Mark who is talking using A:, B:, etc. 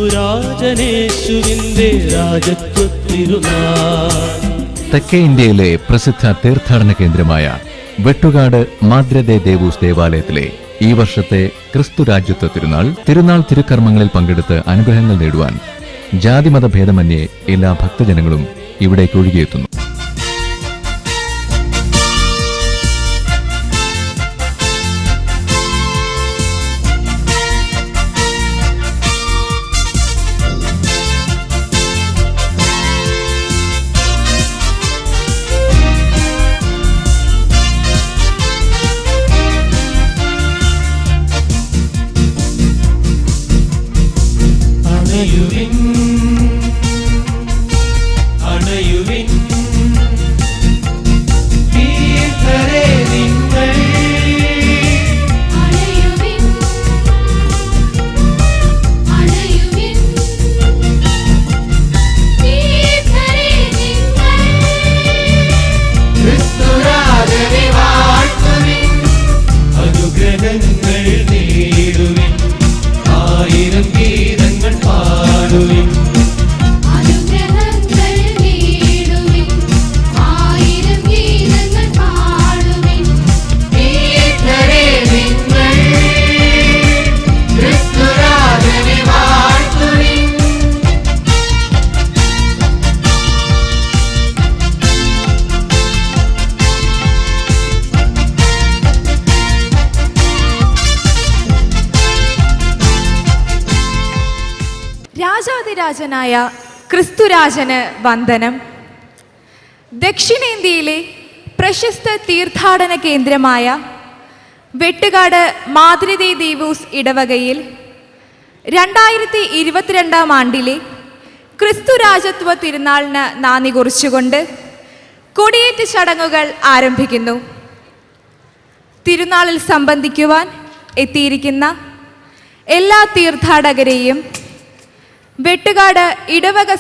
A: ക്രിസ്തുരാജനേശുവിന്റെ രാജത്വത്തിരുനാൾ.
B: തെക്കേ ഇന്ത്യയിലെ പ്രസിദ്ധ തീർത്ഥാടന കേന്ദ്രമായ വെട്ടുകാട് മാദ്രദേ ദേവൂസ് ദേവാലയത്തിലെ ഈ വർഷത്തെ ക്രിസ്തുരാജ്യത്വ തിരുനാൾ തിരുക്കർമ്മങ്ങളിൽ പങ്കെടുത്ത് അനുഗ്രഹങ്ങൾ നേടുവാൻ ജാതിമത ഭേദമന്യേ എല്ലാ ഭക്തജനങ്ങളും ഇവിടേക്ക് ഒഴുകിയെത്തുന്നു.
A: അണയുവിൻ തീർത്ഥരേ നിങ്ങൾ, ക്രിസ്തുരാജനെ വാഴ്ത്തുവിൻ, അനുഗ്രഹങ്ങൾ നേടുവിൻ, ആയിരം ഗീതങ്ങൾ പാടുവിൻ.
C: രാജാതിരാജനായ ക്രിസ്തുരാജന് വന്ദനം. ദക്ഷിണേന്ത്യയിലെ പ്രശസ്ത തീർത്ഥാടന കേന്ദ്രമായ വെട്ടുകാട് മാദ്രദേ ദേവൂസ് ഇടവകയിൽ 2022 ആണ്ടിലെ ക്രിസ്തുരാജത്വ തിരുനാളിന് നാന്ദി കുറിച്ചുകൊണ്ട് കൊടിയേറ്റ് ചടങ്ങുകൾ ആരംഭിക്കുന്നു. തിരുനാളിൽ സംബന്ധിക്കുവാൻ എത്തിയിരിക്കുന്ന എല്ലാ തീർത്ഥാടകരെയും വെട്ടുകാട് ഇടവക